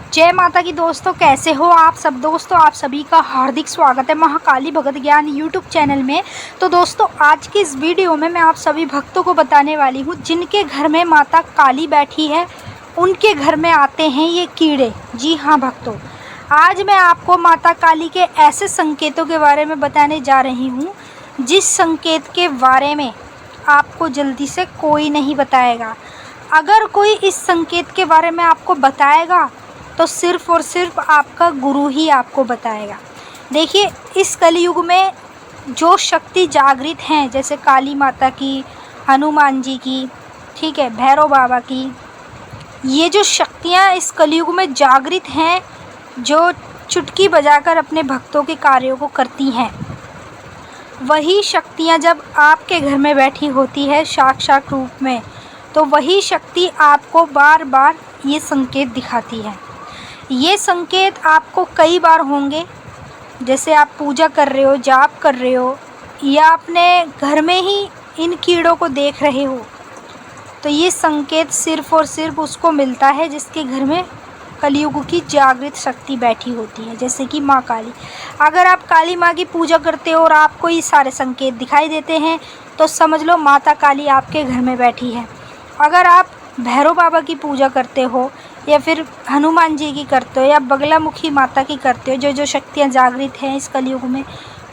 जय माता की दोस्तों, कैसे हो आप सब। दोस्तों आप सभी का हार्दिक स्वागत है महाकाली भगत ज्ञान यूट्यूब चैनल में। तो दोस्तों आज की इस वीडियो में मैं आप सभी भक्तों को बताने वाली हूँ जिनके घर में माता काली बैठी है, उनके घर में आते हैं ये कीड़े। जी हाँ भक्तों, आज मैं आपको माता काली के ऐसे संकेतों के बारे में बताने जा रही हूँ जिस संकेत के बारे में आपको जल्दी से कोई नहीं बताएगा। अगर कोई इस संकेत के बारे में आपको बताएगा तो सिर्फ़ और सिर्फ आपका गुरु ही आपको बताएगा। देखिए, इस कलयुग में जो शक्ति जागृत हैं, जैसे काली माता की, हनुमान जी की, ठीक है, भैरव बाबा की, ये जो शक्तियाँ इस कलयुग में जागृत हैं, जो चुटकी बजाकर अपने भक्तों के कार्यों को करती हैं, वही शक्तियाँ जब आपके घर में बैठी होती है साक्षात रूप में, तो वही शक्ति आपको बार बार ये संकेत दिखाती है। ये संकेत आपको कई बार होंगे, जैसे आप पूजा कर रहे हो, जाप कर रहे हो, या अपने घर में ही इन कीड़ों को देख रहे हो, तो ये संकेत सिर्फ़ और सिर्फ उसको मिलता है जिसके घर में कलयुग की जागृत शक्ति बैठी होती है, जैसे कि माँ काली। अगर आप काली माँ की पूजा करते हो और आपको ये सारे संकेत दिखाई देते हैं तो समझ लो माता काली आपके घर में बैठी है। अगर आप भैरव बाबा की पूजा करते हो या फिर हनुमान जी की करते हो या बगलामुखी माता की करते हो, जो शक्तियाँ जागृत हैं इस कलयुग में,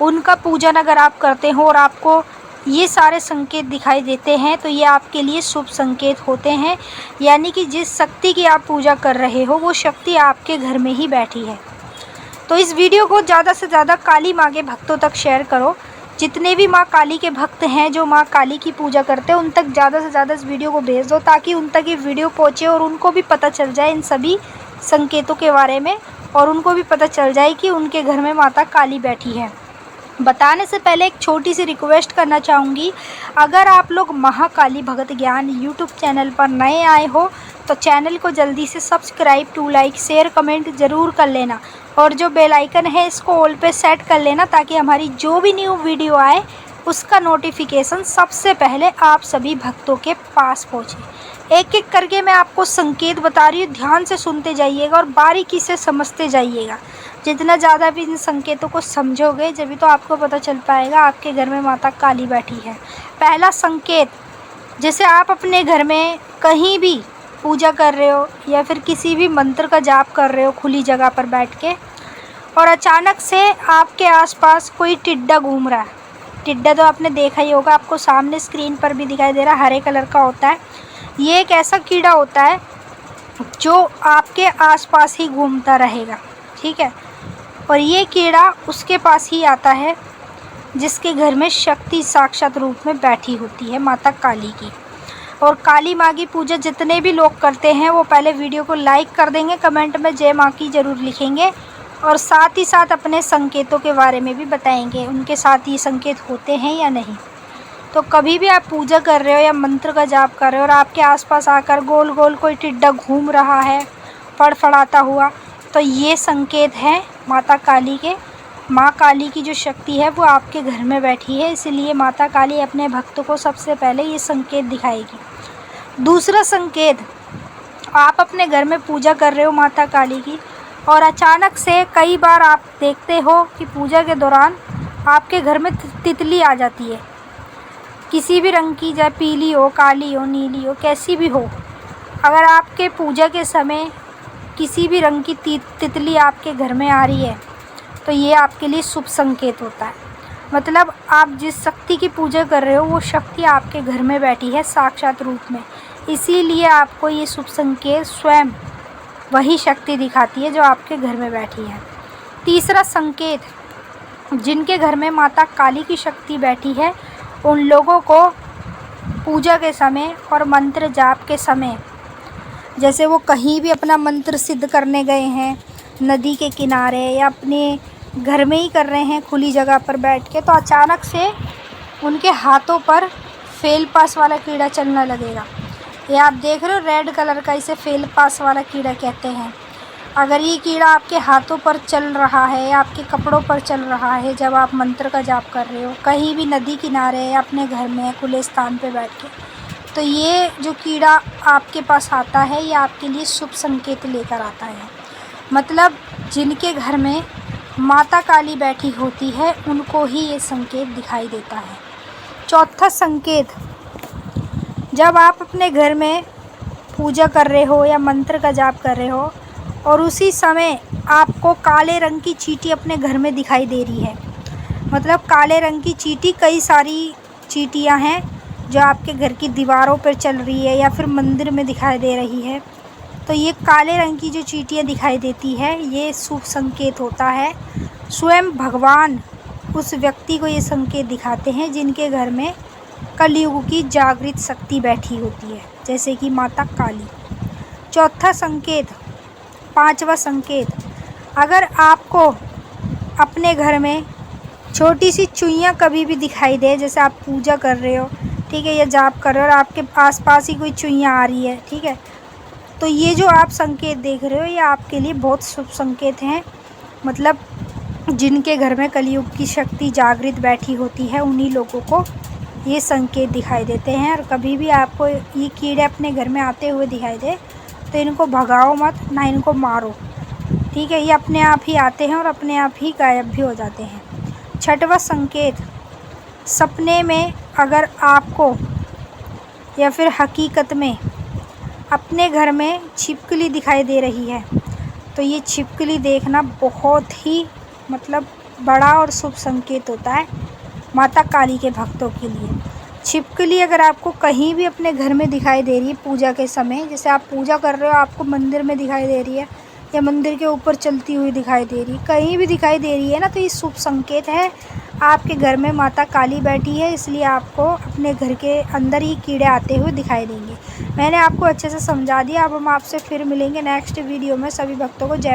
उनका पूजन अगर आप करते हो और आपको ये सारे संकेत दिखाई देते हैं तो ये आपके लिए शुभ संकेत होते हैं। यानी कि जिस शक्ति की आप पूजा कर रहे हो वो शक्ति आपके घर में ही बैठी है। तो इस वीडियो को ज़्यादा से ज़्यादा काली माँ के भक्तों तक शेयर करो। जितने भी माँ काली के भक्त हैं जो माँ काली की पूजा करते हैं, उन तक ज़्यादा से ज़्यादा इस वीडियो को भेज दो ताकि उन तक ये वीडियो पहुँचे और उनको भी पता चल जाए इन सभी संकेतों के बारे में, और उनको भी पता चल जाए कि उनके घर में माता काली बैठी है। बताने से पहले एक छोटी सी रिक्वेस्ट करना चाहूँगी, अगर आप लोग महाकाली भगत ज्ञान यूट्यूब चैनल पर नए आए हो तो चैनल को जल्दी से subscribe, to like, share, comment ज़रूर कर लेना, और जो बेल आइकन है इसको ऑल पे सेट कर लेना ताकि हमारी जो भी न्यू वीडियो आए उसका नोटिफिकेशन सबसे पहले आप सभी भक्तों के पास पहुँचे। एक एक करके मैं आपको संकेत बता रही हूँ, ध्यान से सुनते जाइएगा और बारीकी से समझते जाइएगा। जितना ज़्यादा भी इन संकेतों को समझोगे जब तो आपको पता चल पाएगा आपके घर में माता काली बैठी है। पहला संकेत, जैसे आप अपने घर में कहीं भी पूजा कर रहे हो या फिर किसी भी मंत्र का जाप कर रहे हो खुली जगह पर बैठ के, और अचानक से आपके आसपास कोई टिड्डा घूम रहा है। टिड्डा तो आपने देखा ही होगा, आपको सामने स्क्रीन पर भी दिखाई दे रहा है, हरे कलर का होता है। ये एक ऐसा कीड़ा होता है जो आपके आसपास ही घूमता रहेगा, ठीक है, और ये कीड़ा उसके पास ही आता है जिसके घर में शक्ति साक्षात रूप में बैठी होती है माता काली की। और काली माँ की पूजा जितने भी लोग करते हैं वो पहले वीडियो को लाइक कर देंगे, कमेंट में जय माँ की ज़रूर लिखेंगे, और साथ ही साथ अपने संकेतों के बारे में भी बताएंगे उनके साथ ये संकेत होते हैं या नहीं। तो कभी भी आप पूजा कर रहे हो या मंत्र का जाप कर रहे हो और आपके आसपास आकर गोल गोल कोई टिड्डा घूम रहा है फड़फड़ाता हुआ, तो ये संकेत है माता काली के। माँ काली की जो शक्ति है वो आपके घर में बैठी है, इसलिए माता काली अपने भक्तों को सबसे पहले ये संकेत दिखाएगी। दूसरा संकेत, आप अपने घर में पूजा कर रहे हो माता काली की और अचानक से कई बार आप देखते हो कि पूजा के दौरान आपके घर में तितली आ जाती है, किसी भी रंग की, चाहे पीली हो, काली हो, नीली हो, कैसी भी हो। अगर आपके पूजा के समय किसी भी रंग की तितली आपके घर में आ रही है तो ये आपके लिए शुभ संकेत होता है। मतलब आप जिस शक्ति की पूजा कर रहे हो वो शक्ति आपके घर में बैठी है साक्षात रूप में, इसीलिए आपको ये शुभ संकेत स्वयं वही शक्ति दिखाती है जो आपके घर में बैठी है। तीसरा संकेत, जिनके घर में माता काली की शक्ति बैठी है उन लोगों को पूजा के समय और मंत्र जाप के समय, जैसे वो कहीं भी अपना मंत्र सिद्ध करने गए हैं, नदी के किनारे या अपने घर में ही कर रहे हैं खुली जगह पर बैठ के, तो अचानक से उनके हाथों पर फेल पास वाला कीड़ा चलने लगेगा। ये आप देख रहे हो रेड कलर का, इसे फेल पास वाला कीड़ा कहते हैं। अगर ये कीड़ा आपके हाथों पर चल रहा है या आपके कपड़ों पर चल रहा है जब आप मंत्र का जाप कर रहे हो, कहीं भी नदी किनारे या अपने घर में खुले स्थान पर बैठ के, तो ये जो कीड़ा आपके पास आता है ये आपके लिए शुभ संकेत लेकर आता है। मतलब जिनके घर में माता काली बैठी होती है उनको ही ये संकेत दिखाई देता है। चौथा संकेत, जब आप अपने घर में पूजा कर रहे हो या मंत्र का जाप कर रहे हो और उसी समय आपको काले रंग की चींटी अपने घर में दिखाई दे रही है, मतलब काले रंग की चींटी, कई सारी चींटियां हैं जो आपके घर की दीवारों पर चल रही है या फिर मंदिर में दिखाई दे रही है, तो ये काले रंग की जो चींटियां दिखाई देती है ये शुभ संकेत होता है। स्वयं भगवान उस व्यक्ति को ये संकेत दिखाते हैं जिनके घर में कलयुग की जागृत शक्ति बैठी होती है, जैसे कि माता काली। चौथा संकेत, पांचवा संकेत, अगर आपको अपने घर में छोटी सी चुईयाँ कभी भी दिखाई दे, जैसे आप पूजा कर रहे हो, ठीक है, या जाप कर रहे हो और आपके आसपास ही कोई चुईयाँ आ रही है, ठीक है, तो ये जो आप संकेत देख रहे हो ये आपके लिए बहुत शुभ संकेत हैं। मतलब जिनके घर में कलयुग की शक्ति जागृत बैठी होती है उन्हीं लोगों को ये संकेत दिखाई देते हैं। और कभी भी आपको ये कीड़े अपने घर में आते हुए दिखाई दे तो इनको भगाओ मत, ना इनको मारो, ठीक है, ये अपने आप ही आते हैं और अपने आप ही गायब भी हो जाते हैं। छठवां संकेत, सपने में अगर आपको या फिर हकीकत में अपने घर में छिपकली दिखाई दे रही है तो ये छिपकली देखना बहुत ही मतलब बड़ा और शुभ संकेत होता है माता काली के भक्तों के लिए। छिपकली अगर आपको कहीं भी अपने घर में दिखाई दे रही है पूजा के समय, जैसे आप पूजा कर रहे हो आपको मंदिर में दिखाई दे रही है या मंदिर के ऊपर चलती हुई दिखाई दे रही है, कहीं भी दिखाई दे रही है ना, तो ये शुभ संकेत है आपके घर में माता काली बैठी है, इसलिए आपको अपने घर के अंदर ही कीड़े आते हुए दिखाई देंगे। मैंने आपको अच्छे से समझा दिया। अब हम आपसे फिर मिलेंगे नेक्स्ट वीडियो में। सभी भक्तों को जय